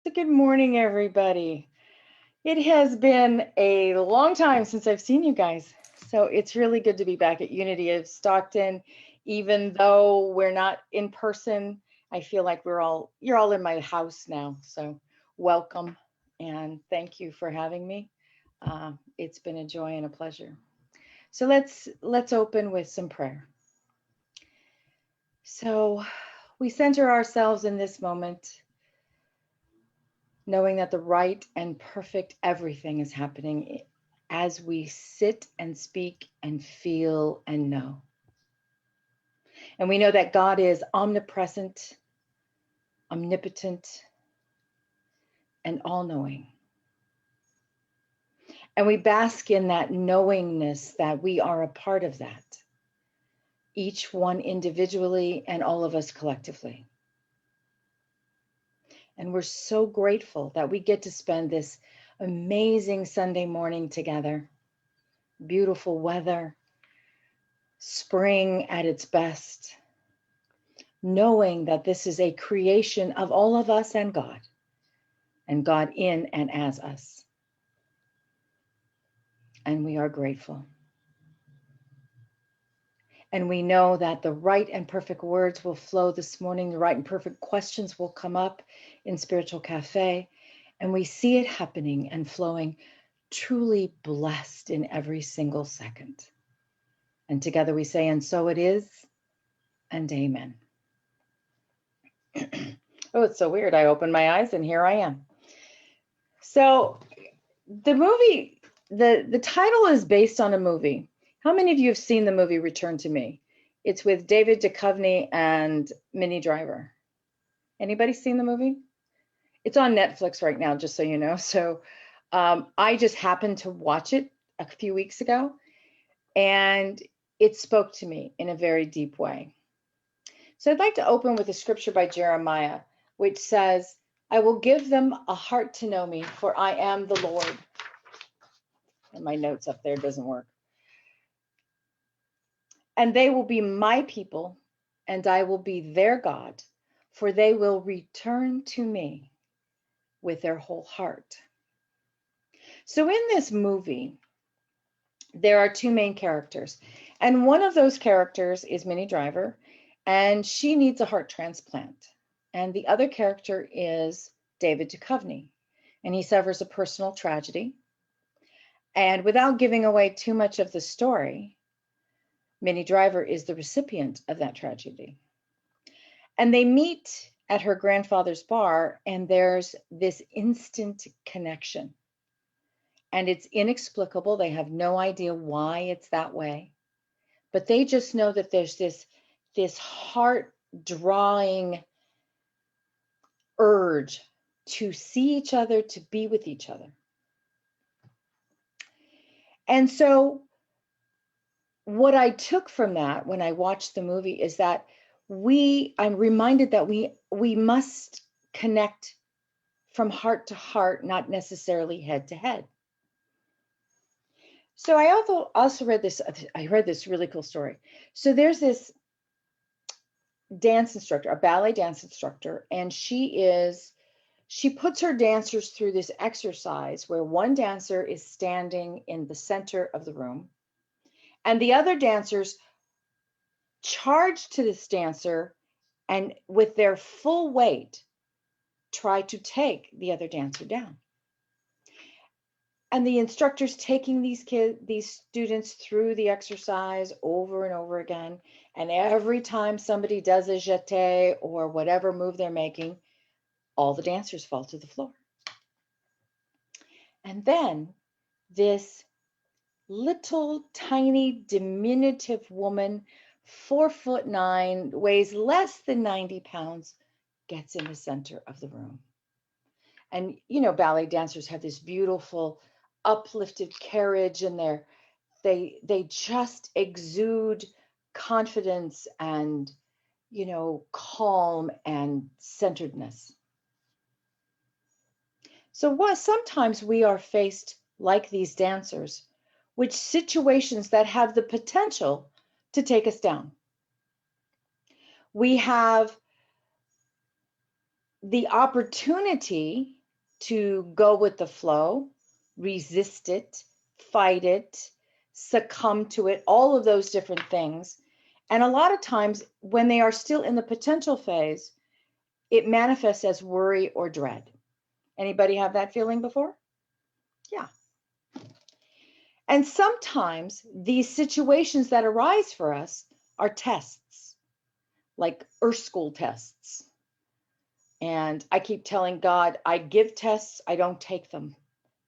So good morning, everybody. It has been a long time since I've seen you guys. So it's really good to be back at Unity of Stockton. Even though we're not in person, I feel like you're all in my house now. So welcome and thank you for having me. It's been a joy and a pleasure. So let's open with some prayer. So we center ourselves in this moment knowing that the right and perfect everything is happening as we sit and speak and feel and know. And we know that God is omnipresent, omnipotent, and all knowing. And we bask in that knowingness that we are a part of that, each one individually and all of us collectively. And we're so grateful that we get to spend this amazing Sunday morning together. Beautiful weather, spring at its best, knowing that this is a creation of all of us and God in and as us. And we are grateful. And we know that the right and perfect words will flow this morning. The right and perfect questions will come up in Spiritual Cafe. And we see it happening and flowing, truly blessed in every single second. And together we say, and so it is, and amen. Oh, it's so weird. I opened my eyes and here I am. So the movie, the title is based on a movie. How many of you have seen the movie Return to Me? It's with David Duchovny and Minnie Driver. Anybody seen the movie? It's on Netflix right now, just so you know. So I just happened to watch it a few weeks ago, and it spoke to me in a very deep way. So I'd like to open with a scripture by Jeremiah, which says, I will give them a heart to know me, for I am the Lord. And my notes up there doesn't work. And they will be my people, and I will be their God, for they will return to me with their whole heart. So in this movie, there are two main characters, and one of those characters is Minnie Driver, and she needs a heart transplant. And the other character is David Duchovny, and he suffers a personal tragedy. And without giving away too much of the story, Minnie Driver is the recipient of that tragedy. And they meet at her grandfather's bar, and there's this instant connection. And it's inexplicable. They have no idea why it's that way. But they just know that there's this heart drawing urge to see each other, to be with each other. And so what I took from that when I watched the movie is that I'm reminded that we must connect from heart to heart, not necessarily head to head. So I also read this. I read this really cool story. So there's this dance instructor, a ballet dance instructor, and she puts her dancers through this exercise where one dancer is standing in the center of the room, and the other dancers charge to this dancer and with their full weight try to take the other dancer down. And the instructor's taking these students through the exercise over and over again. And every time somebody does a jeté or whatever move they're making, all the dancers fall to the floor. And then this little tiny diminutive woman, 4'9", weighs less than 90 pounds, gets in the center of the room. And ballet dancers have this beautiful uplifted carriage, and they just exude confidence and calm and centeredness. So sometimes we are faced like these dancers with situations that have the potential to take us down. We have the opportunity to go with the flow, resist it, fight it, succumb to it, all of those different things. And a lot of times when they are still in the potential phase, it manifests as worry or dread. Anybody have that feeling before? Yeah. And sometimes these situations that arise for us are tests, like Earth School tests. And I keep telling God, I give tests, I don't take them.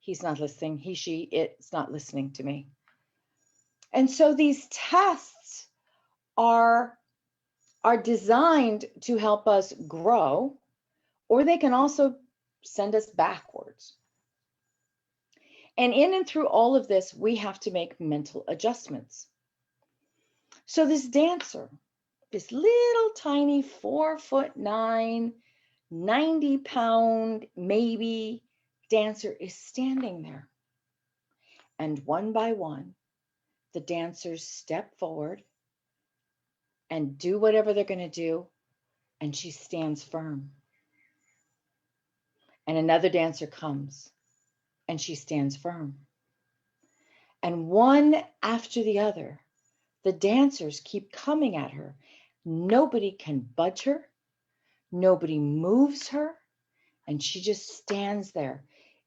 He's not listening. He, she, it's not listening to me. And so these tests are designed to help us grow, or they can also send us backwards. And in and through all of this, we have to make mental adjustments. So this dancer, this little tiny 4'9", 90-pound maybe dancer is standing there. And one by one, the dancers step forward and do whatever they're going to do, and she stands firm. And another dancer comes, and she stands firm. And one after the other, the dancers keep coming at her. Nobody can budge her. Nobody moves her. And she just stands there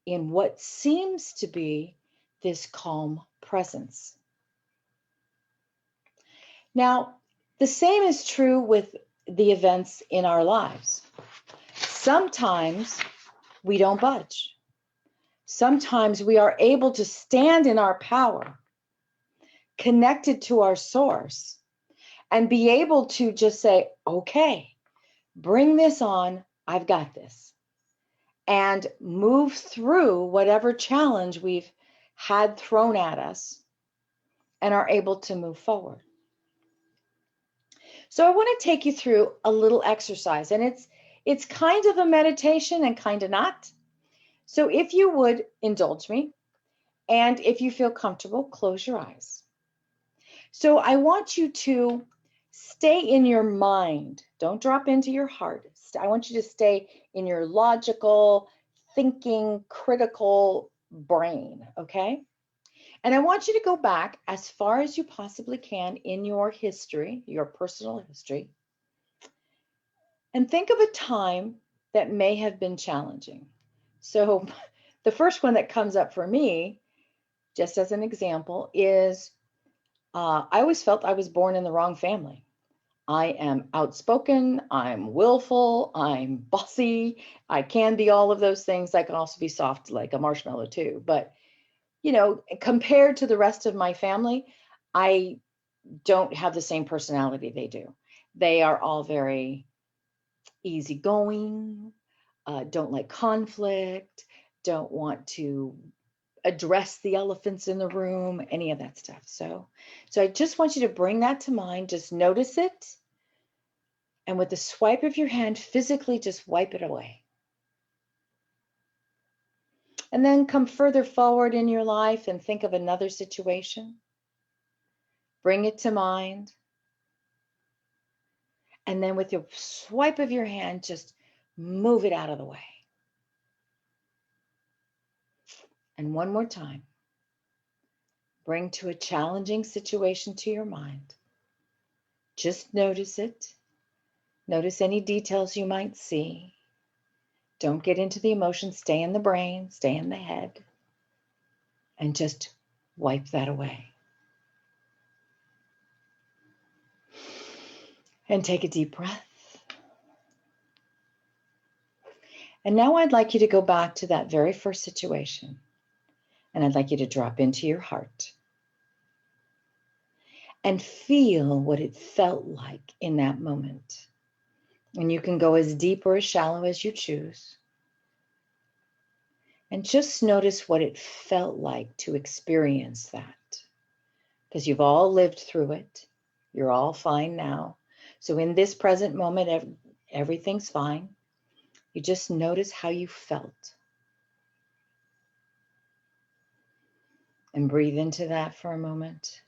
in what seems to be this calm presence. Now, the same is true with the events in our lives. Sometimes we don't budge. Sometimes we are able to stand in our power, connected to our source, and be able to just say, okay, bring this on, I've got this, and move through whatever challenge we've had thrown at us and are able to move forward. So I want to take you through a little exercise, and it's kind of a meditation and kind of not. So if you would indulge me, and if you feel comfortable, close your eyes. So I want you to stay in your mind. Don't drop into your heart. I want you to stay in your logical, thinking, critical brain, okay? And I want you to go back as far as you possibly can in your history, your personal history, and think of a time that may have been challenging. So the first one that comes up for me, just as an example, is I always felt I was born in the wrong family. I am outspoken, I'm willful, I'm bossy, I can be all of those things. I can also be soft like a marshmallow too. But, you know, compared to the rest of my family, I don't have the same personality they do. They are all very easygoing, don't like conflict, don't want to address the elephants in the room, any of that stuff. So I just want you to bring that to mind. Just notice it. And with the swipe of your hand, physically just wipe it away. And then come further forward in your life and think of another situation. Bring it to mind. And then with your swipe of your hand, just move it out of the way. And one more time. Bring to a challenging situation to your mind. Just notice it. Notice any details you might see. Don't get into the emotions. Stay in the brain, stay in the head, and just wipe that away. And take a deep breath. And now I'd like you to go back to that very first situation. And I'd like you to drop into your heart and feel what it felt like in that moment. And you can go as deep or as shallow as you choose. And just notice what it felt like to experience that. Because you've all lived through it. You're all fine now. So in this present moment, everything's fine. You just notice how you felt. And breathe into that for a moment.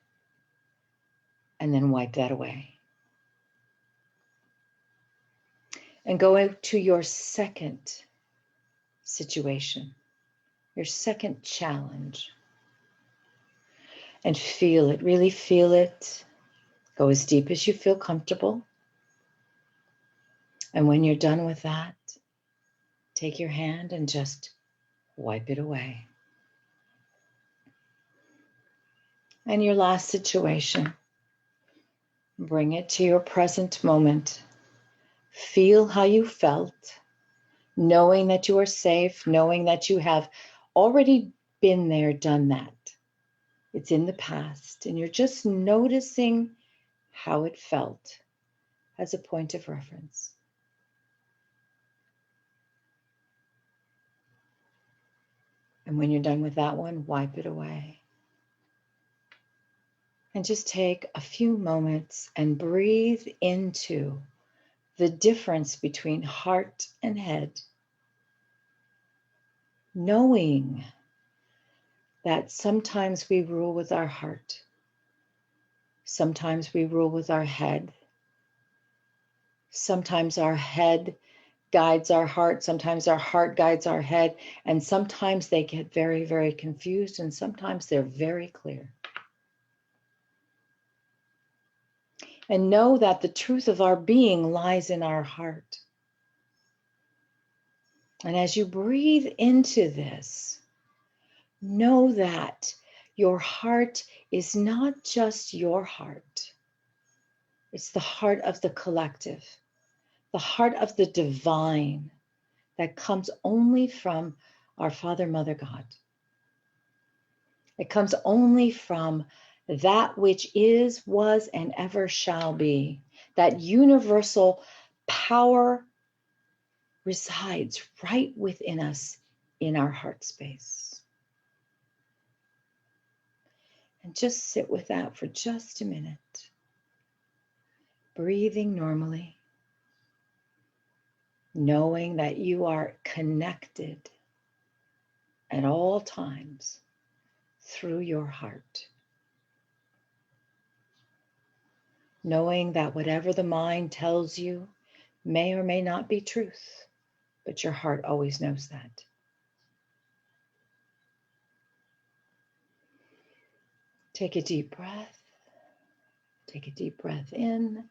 And then wipe that away. and go to your second situation, your second challenge, and feel it, really feel it. Go as deep as you feel comfortable. And when you're done with that, take your hand and just wipe it away. And your last situation, bring it to your present moment. Feel how you felt, knowing that you are safe, knowing that you have already been there, done that. It's in the past, and you're just noticing how it felt as a point of reference. And when you're done with that one, wipe it away. And just take a few moments and breathe into the difference between heart and head, knowing that sometimes we rule with our heart, sometimes we rule with our head, sometimes our head guides our heart, sometimes our heart guides our head, and sometimes they get very, very confused, and sometimes they're very clear. And know that the truth of our being lies in our heart. And as you breathe into this, know that your heart is not just your heart. It's the heart of the collective, the heart of the divine that comes only from our Father, Mother, God. It comes only from that which is, was, and ever shall be. That universal power resides right within us in our heart space. And just sit with that for just a minute. Breathing normally, knowing that you are connected at all times through your heart. Knowing that whatever the mind tells you may or may not be truth, but your heart always knows that. Take a deep breath. Take a deep breath in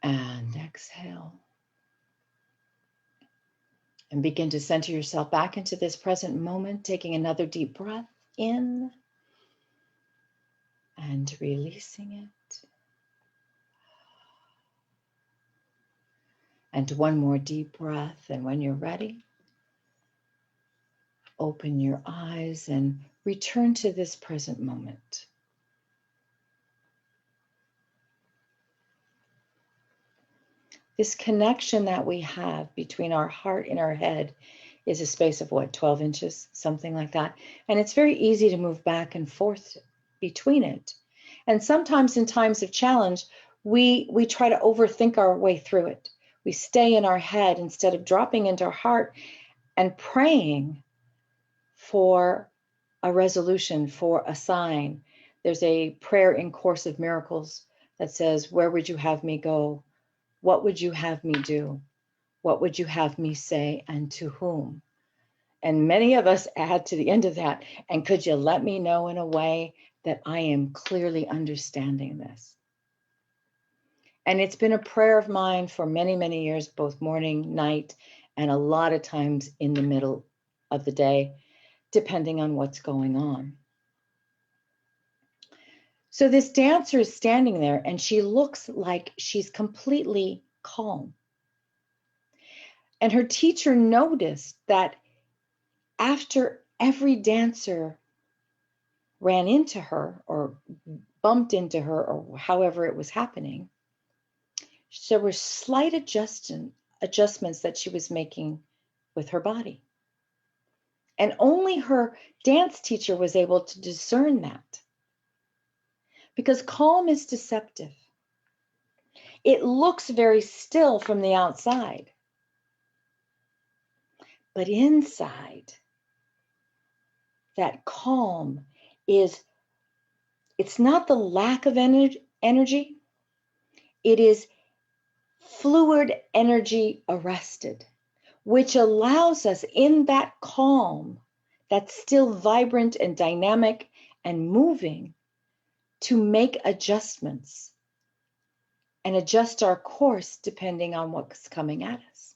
and exhale. And begin to center yourself back into this present moment, taking another deep breath in and releasing it. And one more deep breath. And when you're ready, open your eyes and return to this present moment. This connection that we have between our heart and our head is a space of 12 inches, something like that. And it's very easy to move back and forth between it. And sometimes in times of challenge, we try to overthink our way through it. We stay in our head instead of dropping into our heart and praying for a resolution, for a sign. There's a prayer in Course of Miracles that says, "Where would you have me go? What would you have me do? What would you have me say, and to whom?" And many of us add to the end of that, "And could you let me know in a way that I am clearly understanding this?" And it's been a prayer of mine for many, many years, both morning, night, and a lot of times in the middle of the day, depending on what's going on. So this dancer is standing there and she looks like she's completely calm. And her teacher noticed that after every dancer ran into her or bumped into her or however it was happening, there were slight adjustments that she was making with her body. And only her dance teacher was able to discern that. Because calm is deceptive. It looks very still from the outside. But inside, that calm it's not the lack of energy. It is fluid energy arrested, which allows us in that calm that's still vibrant and dynamic and moving to make adjustments and adjust our course depending on what's coming at us.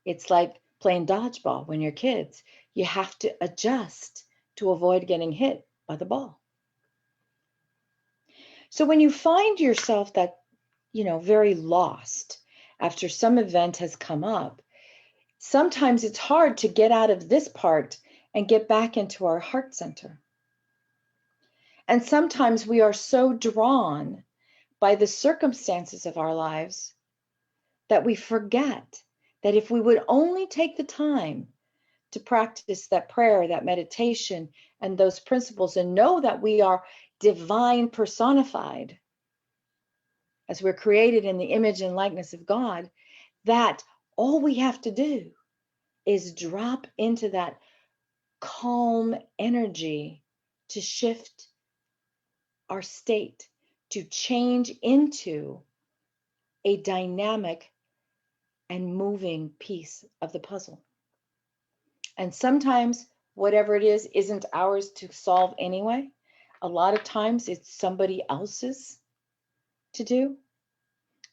It's like playing dodgeball when you're kids. You have to adjust to avoid getting hit by the ball. So when you find yourself that, very lost after some event has come up, sometimes it's hard to get out of this part and get back into our heart center. And sometimes we are so drawn by the circumstances of our lives that we forget that if we would only take the time to practice that prayer, that meditation, and those principles, and know that we are divine personified, as we're created in the image and likeness of God, that all we have to do is drop into that calm energy to shift our state, to change into a dynamic and moving piece of the puzzle. And sometimes whatever it is isn't ours to solve anyway. A lot of times it's somebody else's to do.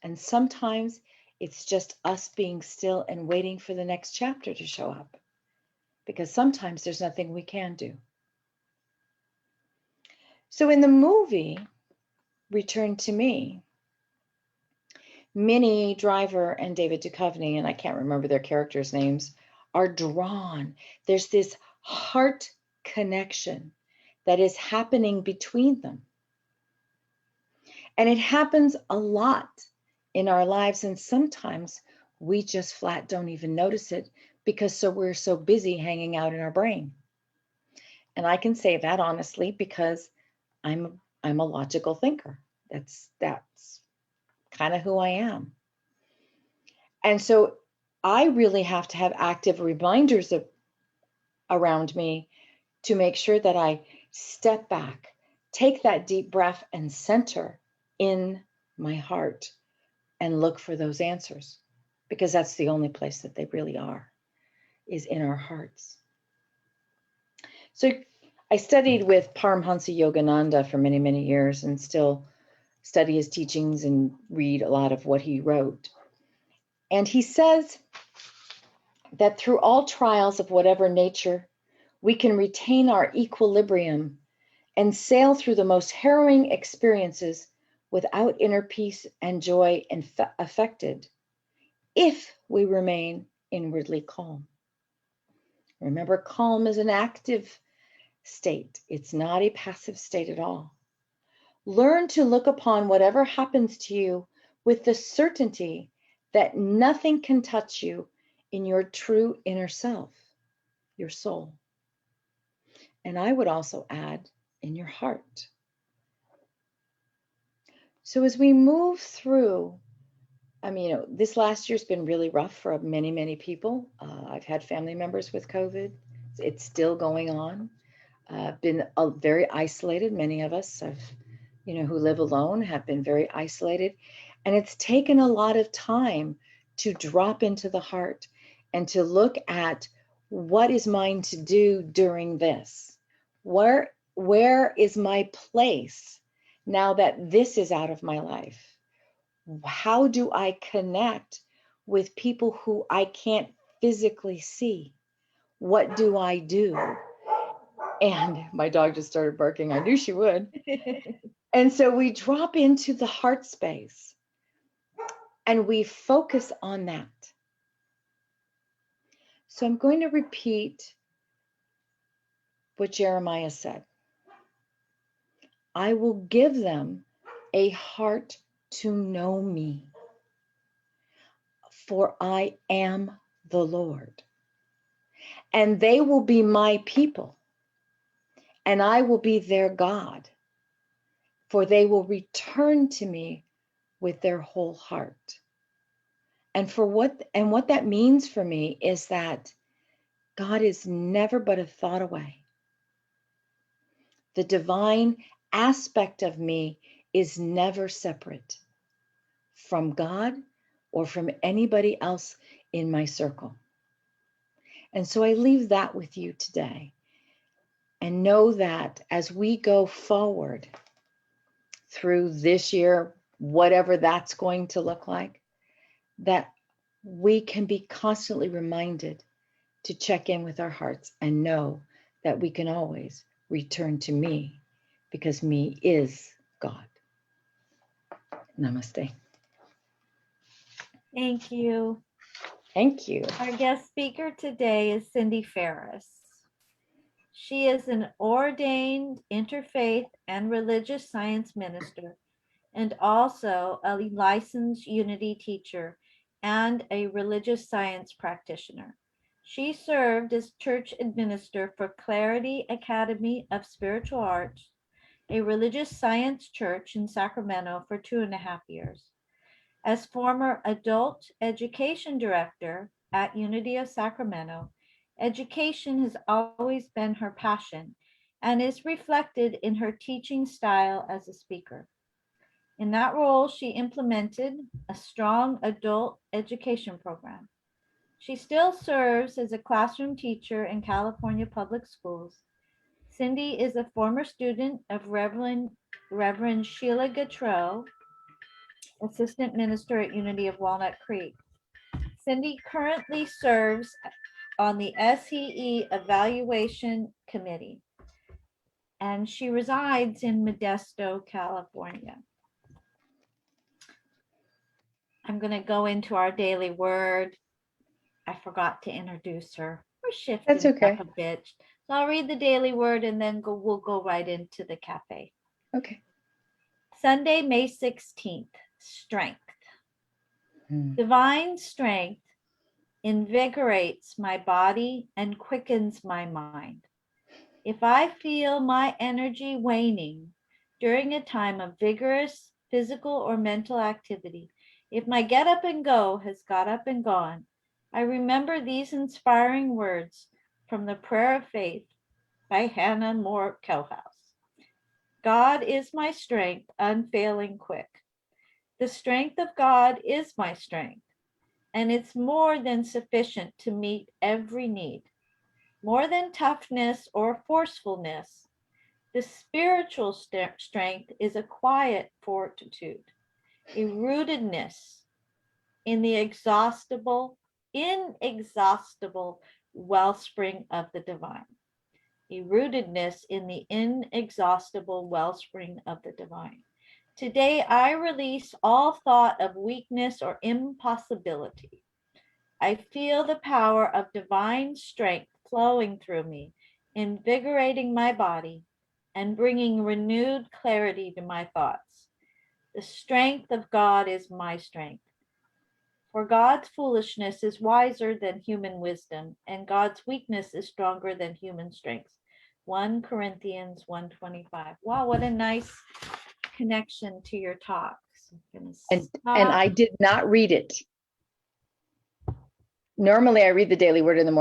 And sometimes it's just us being still and waiting for the next chapter to show up. Because sometimes there's nothing we can do. So in the movie, Return to Me, Minnie Driver and David Duchovny, and I can't remember their characters' names, are drawn. There's this heart connection that is happening between them. And it happens a lot in our lives, and sometimes we just flat don't even notice it because we're so busy hanging out in our brain. And I can say that honestly because I'm a logical thinker. That's kind of who I am. And so I really have to have active reminders around me to make sure that I step back, take that deep breath, and center in my heart and look for those answers, because that's the only place that they really are, is in our hearts. So I studied with Paramhansa Yogananda for many, many years and still study his teachings and read a lot of what he wrote. And he says that through all trials of whatever nature, we can retain our equilibrium and sail through the most harrowing experiences without inner peace and joy affected if we remain inwardly calm. Remember, calm is an active state. It's not a passive state at all. Learn to look upon whatever happens to you with the certainty that nothing can touch you in your true inner self, your soul. And I would also add, in your heart. So as we move through, this last year's been really rough for many, many people. I've had family members with COVID. It's still going on. Been very isolated. Many of us who live alone have been very isolated. And it's taken a lot of time to drop into the heart and to look at what is mine to do during this. Where is my place now that this is out of my life? How do I connect with people who I can't physically see? What do I do? And my dog just started barking. I knew she would. And so we drop into the heart space and we focus on that. So I'm going to repeat what Jeremiah said. I will give them a heart to know me, for I am the Lord. And they will be my people, and I will be their God, for they will return to me with their whole heart. And what that means for me is that God is never but a thought away. The divine aspect of me is never separate from God or from anybody else in my circle. And so I leave that with you today. And know that as we go forward through this year, whatever that's going to look like, that we can be constantly reminded to check in with our hearts and know that we can always return to me, because me is God. Namaste. Thank you. Thank you. Our guest speaker today is Cindy Farris. She is an ordained interfaith and religious science minister, and also a licensed Unity teacher and a religious science practitioner. She served as church administrator for Clarity Academy of Spiritual Arts, a religious science church in Sacramento, for 2.5 years. As former adult education director at Unity of Sacramento, education has always been her passion and is reflected in her teaching style as a speaker. In that role, she implemented a strong adult education program. She still serves as a classroom teacher in California public schools. Cindy is a former student of Reverend Sheila Gautreaux, assistant minister at Unity of Walnut Creek. Cindy currently serves on the SEE Evaluation Committee, and she resides in Modesto, California. I'm going to go into our daily word. I forgot to introduce her. We're shifting That's okay. up a bit. So I'll read the daily word and then we'll go right into the cafe. Okay. Sunday, May 16th, strength. Divine strength invigorates my body and quickens my mind. If I feel my energy waning during a time of vigorous physical or mental activity, if my get up and go has got up and gone, I remember these inspiring words from the Prayer of Faith by Hannah More Kelhouse. God is my strength, unfailing quick. The strength of God is my strength, and it's more than sufficient to meet every need. More than toughness or forcefulness, the spiritual strength is a quiet fortitude, a rootedness in the inexhaustible wellspring of the divine. A rootedness in the inexhaustible wellspring of the divine. Today, I release all thought of weakness or impossibility. I feel the power of divine strength flowing through me, invigorating my body and bringing renewed clarity to my thoughts. The strength of God is my strength. For God's foolishness is wiser than human wisdom, and God's weakness is stronger than human strength. 1 Corinthians 1:25. Wow, what a nice connection to your talk. So And I did not read it. Normally I read the daily word in the morning.